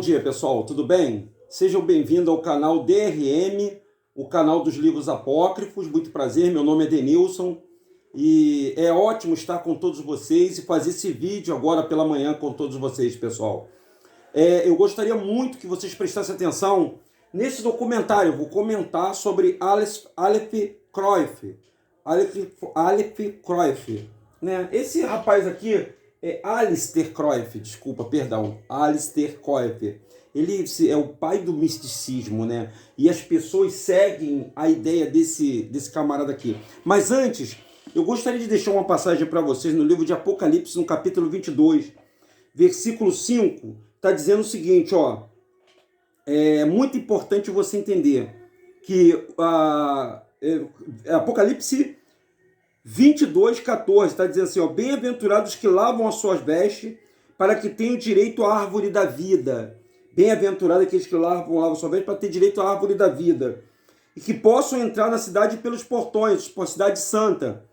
Bom dia, pessoal, tudo bem? Sejam bem-vindos ao canal DRM, o canal dos livros apócrifos. Muito prazer, meu nome é Denilson e é ótimo estar com todos vocês e fazer esse vídeo agora pela manhã com todos vocês, pessoal. Eu gostaria muito que vocês prestassem atenção nesse documentário. Eu vou comentar sobre Aleph Cruyff. Aleph Cruyff, né? Esse rapaz aqui é Alistair Cruyff, Alistair Cruyff. Ele é o pai do misticismo, né? E as pessoas seguem a ideia desse camarada aqui. Mas antes, eu gostaria de deixar uma passagem para vocês no livro de Apocalipse, no capítulo 22, versículo 5, está dizendo o seguinte, ó. É muito importante você entender que Apocalipse 22:14 está dizendo assim, ó, bem-aventurados que lavam as suas vestes, para que tenham direito à árvore da vida. Bem-aventurados aqueles que lavam suas vestes para ter direito à árvore da vida. E que possam entrar na cidade pelos portões, por cidade santa.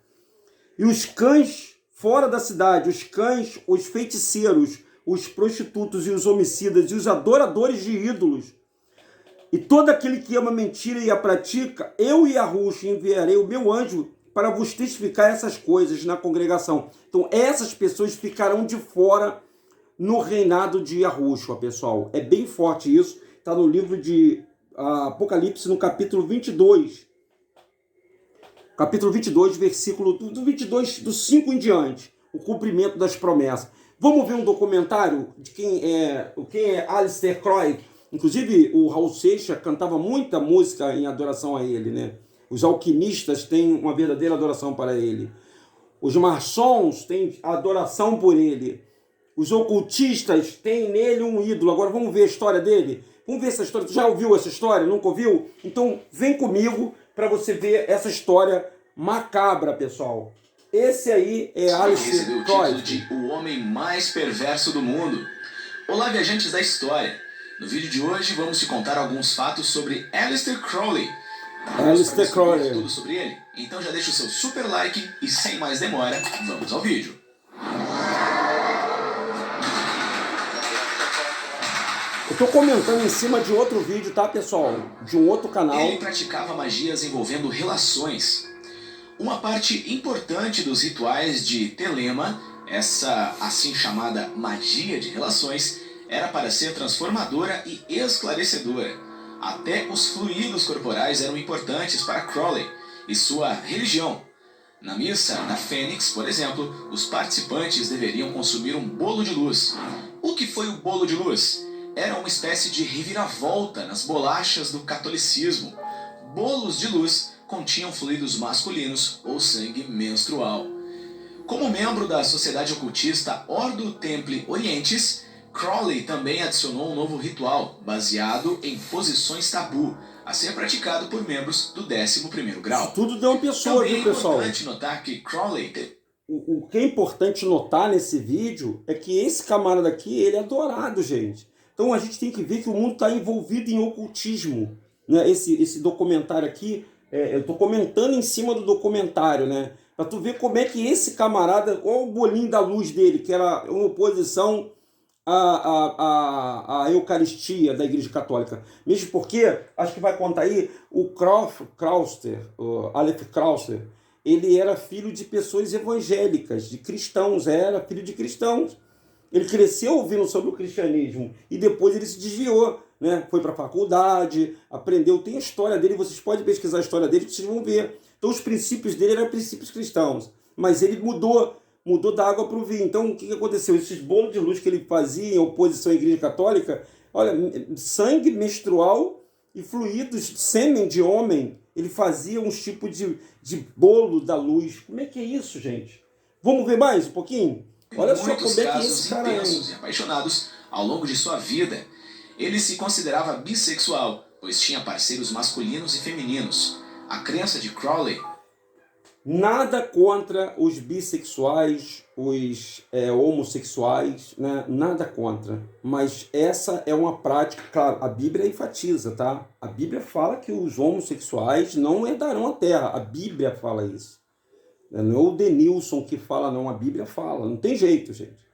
E os cães fora da cidade, os cães, os feiticeiros, os prostitutos e os homicidas e os adoradores de ídolos. E todo aquele que ama mentira e a pratica, eu e Arruxo enviarei o meu anjo para vos testificar essas coisas na congregação. Então, essas pessoas ficarão de fora no reinado de Yahushua, pessoal. É bem forte isso. Está no livro de Apocalipse, no capítulo 22. Capítulo 22, versículo do 22, do 5 em diante. O cumprimento das promessas. Vamos ver um documentário de quem é Alistair Cruyff. Inclusive, o Raul Seixas cantava muita música em adoração a ele, né? Os alquimistas têm uma verdadeira adoração para ele. Os maçons têm adoração por ele. Os ocultistas têm nele um ídolo. Agora vamos ver a história dele? Vamos ver essa história. Tu já ouviu essa história? Nunca ouviu? Então vem comigo para você ver essa história macabra, pessoal. Esse aí é Alistair Cruyff. De o homem mais perverso do mundo. Olá, viajantes da história. No vídeo de hoje vamos te contar alguns fatos sobre Aleister Crowley. Alistair Crowley. Tudo sobre ele? Então já deixa o seu super like e sem mais demora, vamos ao vídeo. Eu estou comentando em cima de outro vídeo, tá, pessoal? De um outro canal. Ele praticava magias envolvendo relações. Uma parte importante dos rituais de Telema, essa assim chamada magia de relações, era para ser transformadora e esclarecedora. Até os fluidos corporais eram importantes para Crowley e sua religião. Na missa da Fênix, por exemplo, os participantes deveriam consumir um bolo de luz. O que foi o bolo de luz? Era uma espécie de reviravolta nas bolachas do catolicismo. Bolos de luz continham fluidos masculinos ou sangue menstrual. Como membro da sociedade ocultista Ordo Templi Orientis, Crowley também adicionou um novo ritual, baseado em posições tabu, a ser praticado por membros do 11º grau. Tudo de uma pessoa, também viu, pessoal? É importante notar que Crowley... O que é importante notar nesse vídeo é que esse camarada aqui, ele é adorado, gente. Então a gente tem que ver que o mundo está envolvido em ocultismo, né? Esse documentário aqui, eu estou comentando em cima do documentário, né? Para tu ver como é que esse camarada, olha o bolinho da luz dele, que era uma oposição a Eucaristia da Igreja Católica. Mesmo porque, acho que vai contar aí, o Aleph Cruyff, ele era filho de pessoas evangélicas, de cristãos, era filho de cristãos. Ele cresceu ouvindo sobre o cristianismo e depois ele se desviou, né? Foi para a faculdade, aprendeu, tem a história dele, vocês podem pesquisar a história dele, vocês vão ver. Então os princípios dele eram princípios cristãos, mas ele mudou da água para o vinho. Então, o que aconteceu? Esses bolos de luz que ele fazia em oposição à Igreja Católica, olha, sangue menstrual e fluidos, sêmen de homem, ele fazia uns tipos de bolo da luz. Como é que é isso, gente? Vamos ver mais um pouquinho? Olha só como é que esse cara é. E apaixonados ao longo de sua vida. Ele se considerava bissexual, pois tinha parceiros masculinos e femininos. A crença de Crowley... Nada contra os bissexuais, os homossexuais, né? Nada contra. Mas essa é uma prática, claro, a Bíblia enfatiza, tá? A Bíblia fala que os homossexuais não herdarão a terra. A Bíblia fala isso. Não é o Denilson que fala, não. A Bíblia fala. Não tem jeito, gente.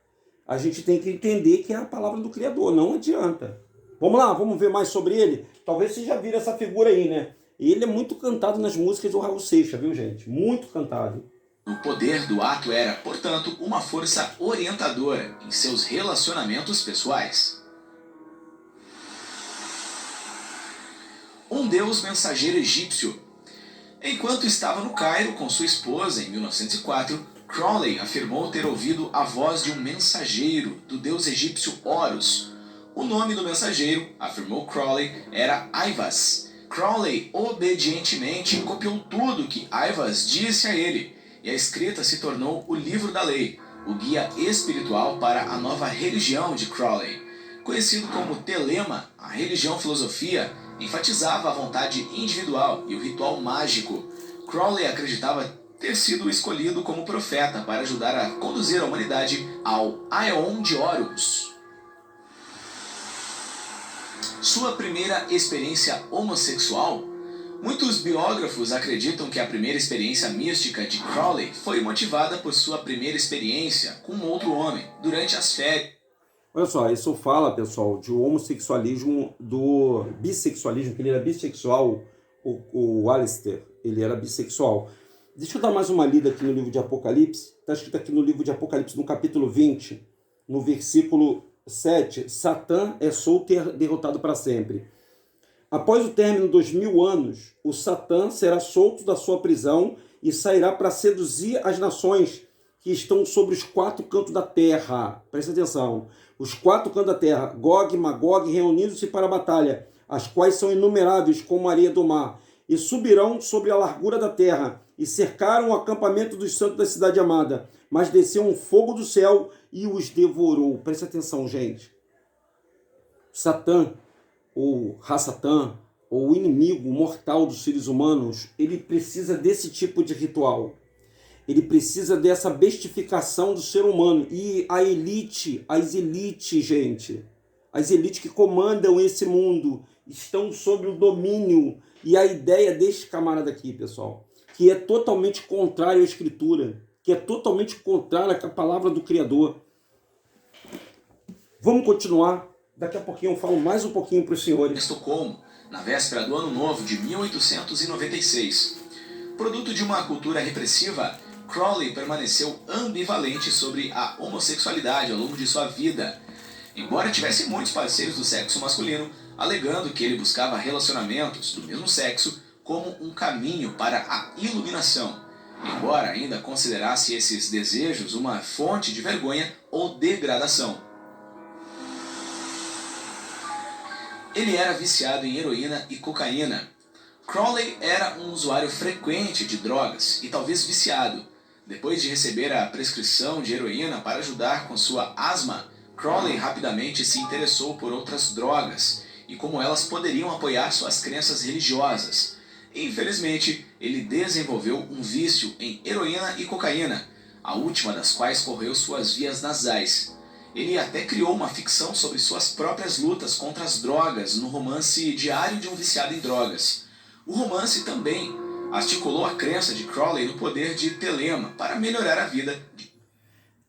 a gente tem que entender que é a palavra do Criador, não adianta. Vamos lá, vamos ver mais sobre ele? Talvez vocês já viram essa figura aí, né? Ele é muito cantado nas músicas do Raul Seixas, viu, gente? Muito cantado. O poder do ato era, portanto, uma força orientadora em seus relacionamentos pessoais. Um deus mensageiro egípcio. Enquanto estava no Cairo com sua esposa em 1904, Crowley afirmou ter ouvido a voz de um mensageiro do deus egípcio Horus. O nome do mensageiro, afirmou Crowley, era Aivas. Crowley obedientemente copiou tudo que Aivas disse a ele, e a escrita se tornou o Livro da Lei, o guia espiritual para a nova religião de Crowley. Conhecido como Telema, a religião-filosofia enfatizava a vontade individual e o ritual mágico. Crowley acreditava ter sido escolhido como profeta para ajudar a conduzir a humanidade ao Aeon de Horus. Sua primeira experiência homossexual? Muitos biógrafos acreditam que a primeira experiência mística de Crowley foi motivada por sua primeira experiência com outro homem durante as férias. Olha só, isso fala, pessoal, de homossexualismo, do bissexualismo, que ele era bissexual, o Alistair, ele era bissexual. Deixa eu dar mais uma lida aqui no livro de Apocalipse. Está escrito aqui no livro de Apocalipse, no capítulo 20, no versículo 7, Satã é solto e derrotado para sempre. Após o término dos 1000 anos, o Satã será solto da sua prisão e sairá para seduzir as nações que estão sobre os 4 cantos da terra. Presta atenção. Os 4 cantos da terra, Gog e Magog, reunidos-se para a batalha, as quais são inumeráveis como a areia do mar, e subirão sobre a largura da terra, e cercaram o acampamento dos santos da cidade amada, mas desceu um fogo do céu e os devorou. Presta atenção, gente. Satã, ou Ra-Satã, ou o inimigo mortal dos seres humanos, ele precisa desse tipo de ritual. Ele precisa dessa bestificação do ser humano. E a elite, as elites, gente, as elites que comandam esse mundo, estão sob o domínio. E a ideia deste camarada aqui, pessoal, que é totalmente contrário à Escritura, que é totalmente contrário à palavra do Criador. Vamos continuar. Daqui a pouquinho eu falo mais um pouquinho para os senhores. Estocolmo, na véspera do Ano Novo de 1896. Produto de uma cultura repressiva, Crowley permaneceu ambivalente sobre a homossexualidade ao longo de sua vida. Embora tivesse muitos parceiros do sexo masculino, alegando que ele buscava relacionamentos do mesmo sexo como um caminho para a iluminação, embora ainda considerasse esses desejos uma fonte de vergonha ou degradação. Ele era viciado em heroína e cocaína. Crowley era um usuário frequente de drogas e talvez viciado. Depois de receber a prescrição de heroína para ajudar com sua asma, Crowley rapidamente se interessou por outras drogas e como elas poderiam apoiar suas crenças religiosas. Infelizmente, ele desenvolveu um vício em heroína e cocaína, a última das quais correu suas vias nasais. Ele até criou uma ficção sobre suas próprias lutas contra as drogas no romance Diário de um Viciado em Drogas. O romance também articulou a crença de Crowley no poder de Telema para melhorar a vida.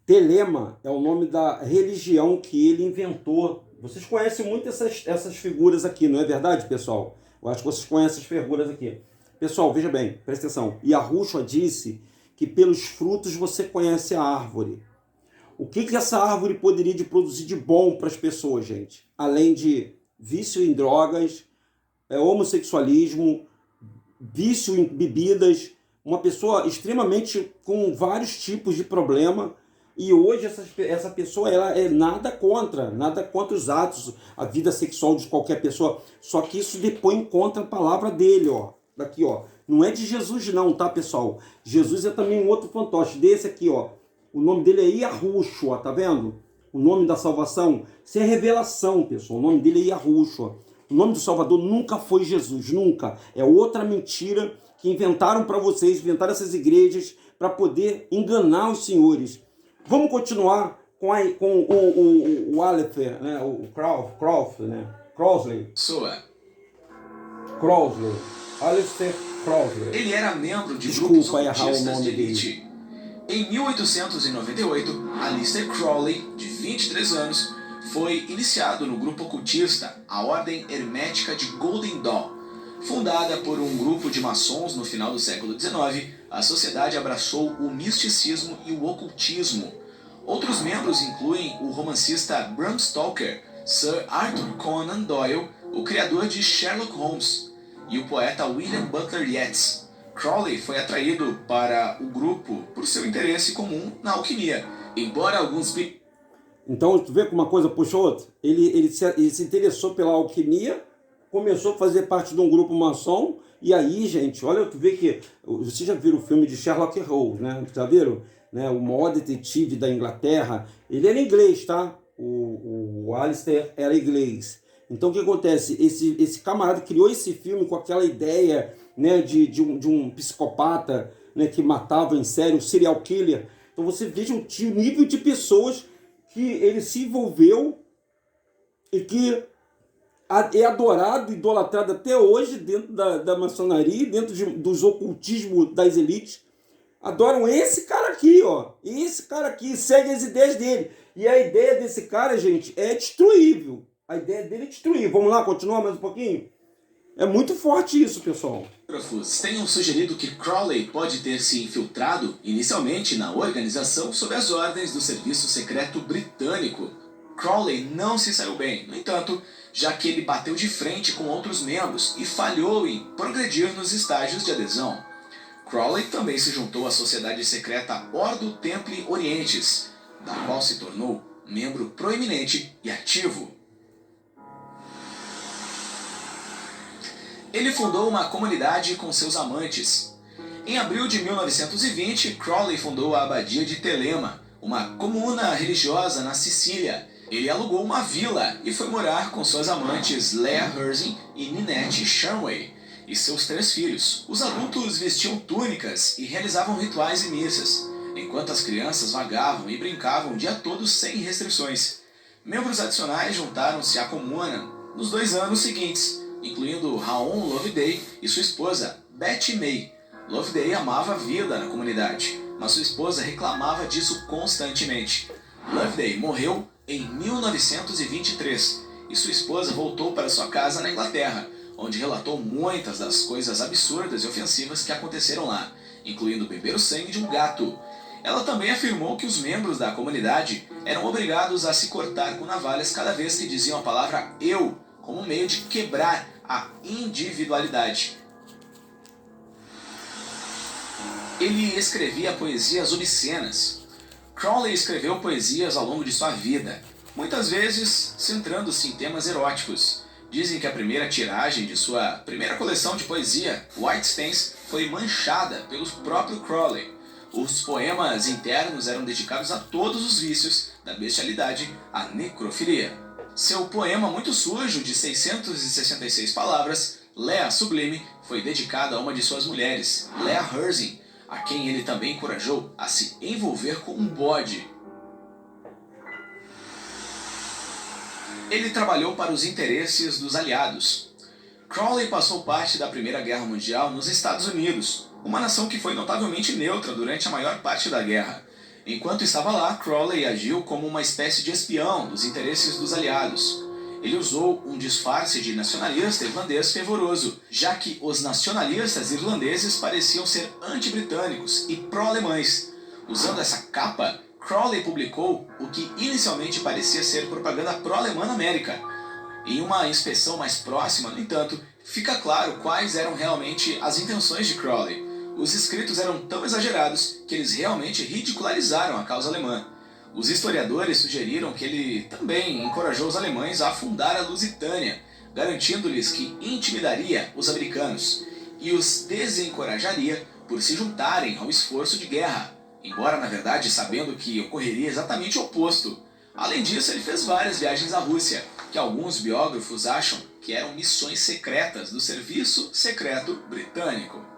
Telema é o nome da religião que ele inventou. Vocês conhecem muito essas figuras aqui, não é verdade, pessoal? Eu acho que vocês conhecem as figuras aqui. Pessoal, veja bem, presta atenção. Yahushua disse que pelos frutos você conhece a árvore. O que essa árvore poderia de produzir de bom para as pessoas, gente? Além de vício em drogas, homossexualismo, vício em bebidas, uma pessoa extremamente com vários tipos de problema. E hoje essa pessoa ela é nada contra os atos, a vida sexual de qualquer pessoa. Só que isso depõe contra a palavra dele, ó. Daqui, ó. Não é de Jesus não, tá, pessoal? Jesus é também um outro fantoche desse aqui, ó. O nome dele é Yahushua, tá vendo? O nome da salvação, isso é revelação, pessoal. O nome dele é Yahushua. O nome do Salvador nunca foi Jesus, nunca. É outra mentira que inventaram para vocês, inventaram essas igrejas para poder enganar os senhores. Vamos continuar com o Alistair, né? O Crowley, né? Crowley. Alistair Crowley. Ele era membro de grupos ocultistas de elite. Em 1898, Aleister Crowley, de 23 anos, foi iniciado no grupo ocultista, a Ordem Hermética de Golden Dawn. Fundada por um grupo de maçons no final do século XIX, a sociedade abraçou o misticismo e o ocultismo. Outros membros incluem o romancista Bram Stoker, Sir Arthur Conan Doyle, o criador de Sherlock Holmes, e o poeta William Butler Yeats. Crowley foi atraído para o grupo por seu interesse comum na alquimia, embora alguns... Então, tu vê que uma coisa puxa outra? Ele se interessou pela alquimia, começou a fazer parte de um grupo maçom, e aí, gente, olha, tu vê que... Vocês já viram o filme de Sherlock Holmes, né? Já viram? Né? O maior detetive da Inglaterra. Ele era inglês, tá? O Aleister era inglês. Então, o que acontece? Esse camarada criou esse filme com aquela ideia, né, de um psicopata, né, que matava em série, um serial killer. Então, você veja o nível de pessoas que ele se envolveu e que é adorado, idolatrado até hoje dentro da maçonaria, dentro dos ocultismos das elites. Adoram esse cara aqui, ó. Esse cara aqui, segue as ideias dele. E a ideia desse cara, gente, é destruível. A ideia dele é destruir. Vamos lá, continuar mais um pouquinho? É muito forte isso, pessoal. Tenham sugerido que Crowley pode ter se infiltrado inicialmente na organização sob as ordens do Serviço Secreto Britânico. Crowley não se saiu bem, no entanto, já que ele bateu de frente com outros membros e falhou em progredir nos estágios de adesão. Crowley também se juntou à sociedade secreta Ordo Templi Orientis, da qual se tornou membro proeminente e ativo. Ele fundou uma comunidade com seus amantes. Em abril de 1920, Crowley fundou a Abadia de Telema, uma comuna religiosa na Sicília. Ele alugou uma vila e foi morar com suas amantes Leah Herzing e Ninette Shanway e seus 3 filhos. Os adultos vestiam túnicas e realizavam rituais e missas, enquanto as crianças vagavam e brincavam o dia todo sem restrições. Membros adicionais juntaram-se à comuna nos 2 anos seguintes, incluindo Raon Loveday e sua esposa, Betty May. Loveday amava a vida na comunidade, mas sua esposa reclamava disso constantemente. Loveday morreu em 1923 e sua esposa voltou para sua casa na Inglaterra, onde relatou muitas das coisas absurdas e ofensivas que aconteceram lá, incluindo beber o sangue de um gato. Ela também afirmou que os membros da comunidade eram obrigados a se cortar com navalhas cada vez que diziam a palavra "eu", como meio de quebrar a individualidade. Ele escrevia poesias obscenas. Crowley escreveu poesias ao longo de sua vida, muitas vezes centrando-se em temas eróticos. Dizem que a primeira tiragem de sua primeira coleção de poesia, White Stains, foi manchada pelo próprio Crowley. Os poemas internos eram dedicados a todos os vícios, da bestialidade à necrofilia. Seu poema muito sujo, de 666 palavras, Leah Sublime, foi dedicado a uma de suas mulheres, Leah Herzing, a quem ele também encorajou a se envolver com um bode. Ele trabalhou para os interesses dos aliados. Crowley passou parte da Primeira Guerra Mundial nos Estados Unidos, uma nação que foi notavelmente neutra durante a maior parte da guerra. Enquanto estava lá, Crowley agiu como uma espécie de espião dos interesses dos aliados. Ele usou um disfarce de nacionalista irlandês fervoroso, já que os nacionalistas irlandeses pareciam ser anti-britânicos e pró-alemães. Usando essa capa, Crowley publicou o que inicialmente parecia ser propaganda pró-alemã na América. Em uma inspeção mais próxima, no entanto, fica claro quais eram realmente as intenções de Crowley. Os escritos eram tão exagerados que eles realmente ridicularizaram a causa alemã. Os historiadores sugeriram que ele também encorajou os alemães a fundar a Lusitânia, garantindo-lhes que intimidaria os americanos e os desencorajaria por se juntarem ao esforço de guerra, embora na verdade sabendo que ocorreria exatamente o oposto. Além disso, ele fez várias viagens à Rússia, que alguns biógrafos acham que eram missões secretas do Serviço Secreto Britânico.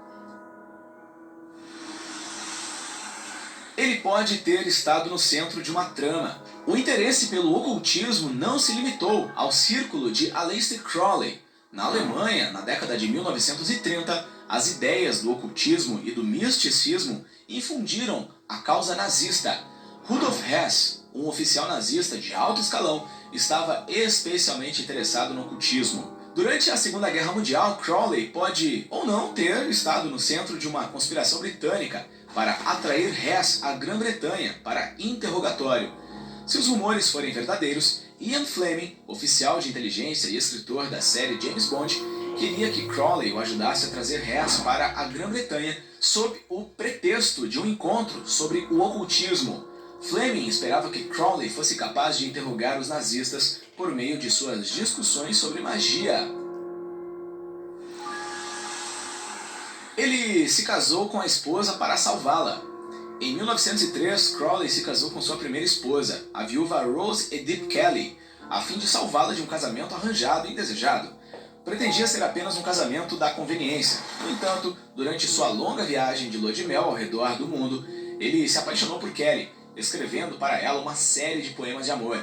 Ele pode ter estado no centro de uma trama. O interesse pelo ocultismo não se limitou ao círculo de Aleister Crowley. Na Alemanha, na década de 1930, as ideias do ocultismo e do misticismo infundiram a causa nazista. Rudolf Hess, um oficial nazista de alto escalão, estava especialmente interessado no ocultismo. Durante a Segunda Guerra Mundial, Crowley pode ou não ter estado no centro de uma conspiração britânica para atrair Hess à Grã-Bretanha para interrogatório. Se os rumores forem verdadeiros, Ian Fleming, oficial de inteligência e escritor da série James Bond, queria que Crowley o ajudasse a trazer Hess para a Grã-Bretanha sob o pretexto de um encontro sobre o ocultismo. Fleming esperava que Crowley fosse capaz de interrogar os nazistas por meio de suas discussões sobre magia. Ele se casou com a esposa para salvá-la. Em 1903, Crowley se casou com sua primeira esposa, a viúva Rose Edith Kelly, a fim de salvá-la de um casamento arranjado e indesejado. Pretendia ser apenas um casamento da conveniência. No entanto, durante sua longa viagem de lua de mel ao redor do mundo, ele se apaixonou por Kelly, escrevendo para ela uma série de poemas de amor.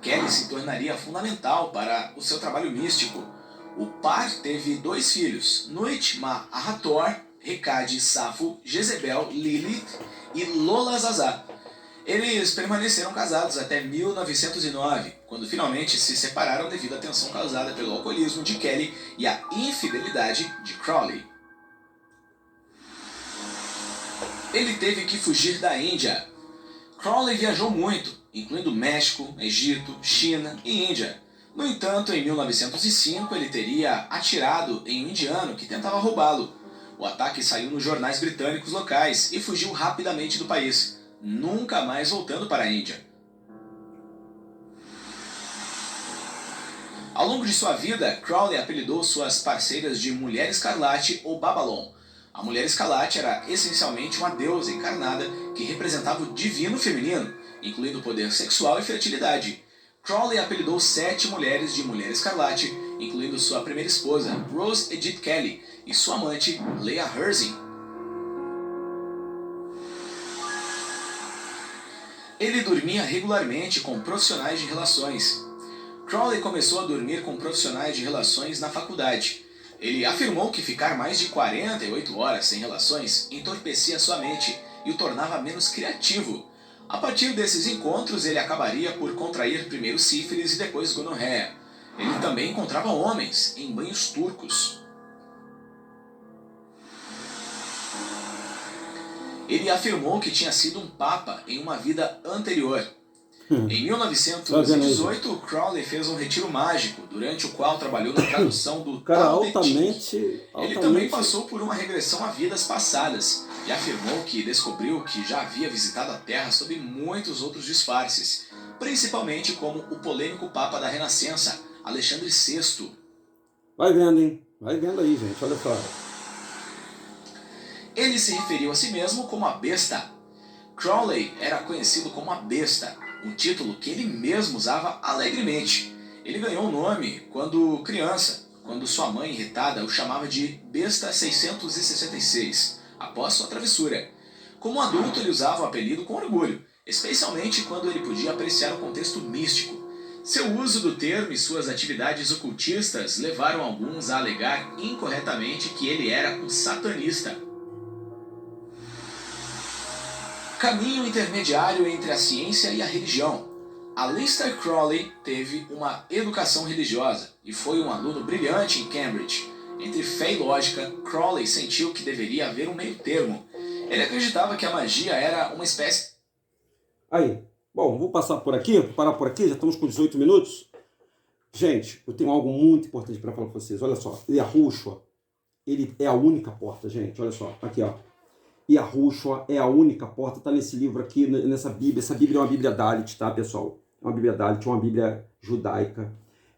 Kelly se tornaria fundamental para o seu trabalho místico. O par teve 2 filhos, Nuit Ma-Hathor, Hecate, Safo, Jezebel, Lilith e Lola Zazá. Eles permaneceram casados até 1909, quando finalmente se separaram devido à tensão causada pelo alcoolismo de Kelly e à infidelidade de Crowley. Ele teve que fugir da Índia. Crowley viajou muito, incluindo México, Egito, China e Índia. No entanto, em 1905, ele teria atirado em um indiano que tentava roubá-lo. O ataque saiu nos jornais britânicos locais e fugiu rapidamente do país, nunca mais voltando para a Índia. Ao longo de sua vida, Crowley apelidou suas parceiras de Mulher Escarlate ou Babylon. A Mulher Escarlate era essencialmente uma deusa encarnada que representava o divino feminino, incluindo poder sexual e fertilidade. Crowley apelidou 7 mulheres de Mulher Escarlate, incluindo sua primeira esposa, Rose Edith Kelly, e sua amante, Leah Herzing. Ele dormia regularmente com profissionais de relações. Crowley começou a dormir com profissionais de relações na faculdade. Ele afirmou que ficar mais de 48 horas sem relações entorpecia sua mente e o tornava menos criativo. A partir desses encontros, ele acabaria por contrair primeiro sífilis e depois gonorreia. Ele também encontrava homens em banhos turcos. Ele afirmou que tinha sido um papa em uma vida anterior. Em 1918, Crowley fez um retiro mágico, durante o qual trabalhou na tradução do Tao Te Ching. Ele também passou por uma regressão a vidas passadas e afirmou que descobriu que já havia visitado a Terra sob muitos outros disfarces, principalmente como o polêmico Papa da Renascença, Alexandre VI. Vai vendo, hein? Vai vendo aí, gente. Olha só. Ele se referiu a si mesmo como a Besta. Crowley era conhecido como a Besta, um título que ele mesmo usava alegremente. Ele ganhou o nome quando criança, quando sua mãe irritada o chamava de Besta 666, após sua travessura. Como adulto, ele usava o apelido com orgulho, especialmente quando ele podia apreciar o contexto místico. Seu uso do termo e suas atividades ocultistas levaram alguns a alegar incorretamente que ele era um satanista. Caminho intermediário entre a ciência e a religião. Aleister Crowley teve uma educação religiosa e foi um aluno brilhante em Cambridge. Entre fé e lógica, Crowley sentiu que deveria haver um meio termo. Ele acreditava que a magia era uma espécie... Aí, bom, vou passar por aqui, parar por aqui, já estamos com 18 minutos. Gente, eu tenho algo muito importante para falar para vocês. Olha só, Yahushua, ele é a única porta, gente. Olha só, aqui ó. Yahushua é a única porta, está nesse livro aqui, nessa Bíblia. Essa Bíblia é uma Bíblia Dalit, tá, pessoal? É uma Bíblia Dalit, uma Bíblia judaica.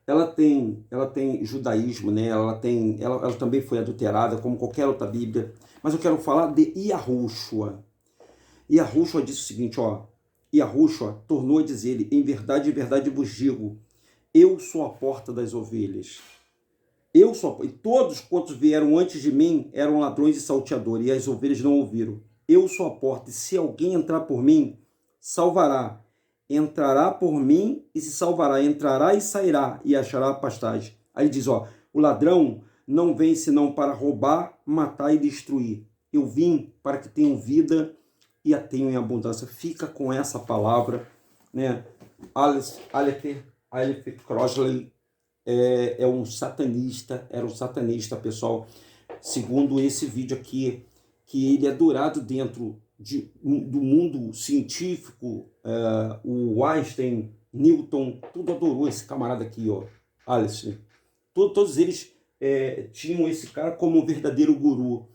Ela tem judaísmo, né? Ela também foi adulterada, como qualquer outra Bíblia. Mas eu quero falar de Yahushua. Yahushua disse o seguinte, ó. Yahushua tornou a dizer-lhe, em verdade vos digo, eu sou a porta das ovelhas. Eu sou, e todos quantos vieram antes de mim eram ladrões e salteadores, e as ovelhas não ouviram. Eu sou a porta, e se alguém entrar por mim, salvará. Entrará por mim e se salvará. Entrará e sairá, e achará pastagem. Aí ele diz, ó, o ladrão não vem senão para roubar, matar e destruir. Eu vim para que tenham vida e a tenham em abundância. Fica com essa palavra, né? Aleph Crossley é um satanista, era um satanista, pessoal, segundo esse vídeo aqui, que ele é adorado dentro do mundo científico, o Einstein, Newton, tudo adorou esse camarada aqui, ó, Alice. Todos eles tinham esse cara como um verdadeiro guru.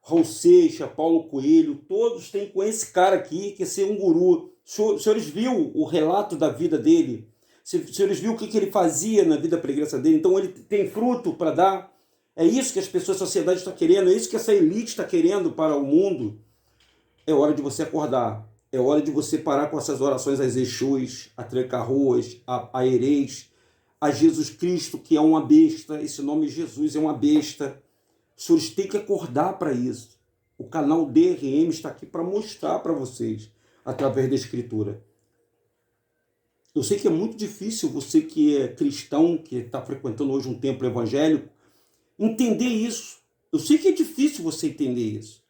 Raul Seixas, Paulo Coelho, todos têm com esse cara aqui que é ser um guru. Os senhores viram o relato da vida dele? Os senhores viram o que ele fazia na vida pregressa dele? Então ele tem fruto para dar. É isso que as pessoas, a sociedade está querendo, é isso que essa elite está querendo para o mundo. É hora de você acordar. É hora de você parar com essas orações às Exus, a Trecarroas, a Ereis, a Jesus Cristo, que é uma besta. Esse nome Jesus é uma besta. Os senhores têm que acordar para isso. O canal DRM está aqui para mostrar para vocês, através da Escritura. Eu sei que é muito difícil você que é cristão, que está frequentando hoje um templo evangélico, entender isso. Eu sei que é difícil você entender isso.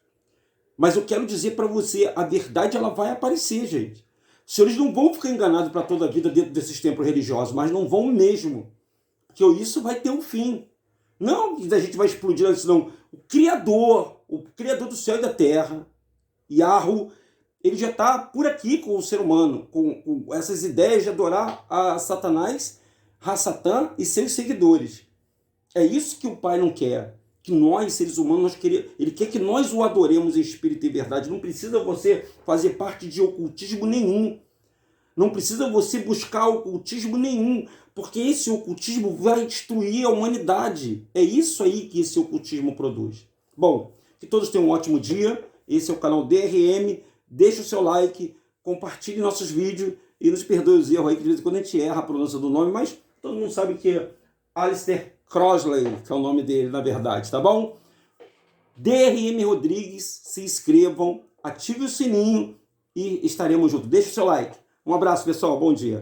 Mas eu quero dizer para você, a verdade ela vai aparecer, gente. Os senhores não vão ficar enganados para toda a vida dentro desses templos religiosos, mas não vão mesmo. Porque isso vai ter um fim. Não que a gente vai explodir isso, não. O Criador do céu e da terra, Yahweh, ele já está por aqui com o ser humano, com essas ideias de adorar a Satanás, Satã e seus seguidores. É isso que o Pai não quer. Que nós, seres humanos, ele quer que nós o adoremos em espírito e verdade. Não precisa você fazer parte de ocultismo nenhum. Não precisa você buscar ocultismo nenhum, porque esse ocultismo vai destruir a humanidade. É isso aí que esse ocultismo produz. Bom, que todos tenham um ótimo dia. Esse é o canal DRM. Deixe o seu like, compartilhe nossos vídeos e nos perdoe os erros aí, que de vez em quando a gente erra a pronúncia do nome, mas todo mundo sabe que é Aleister Crossley, que é o nome dele, na verdade, tá bom? DRM Rodrigues, se inscrevam, ative o sininho e estaremos juntos. Deixe o seu like. Um abraço, pessoal. Bom dia.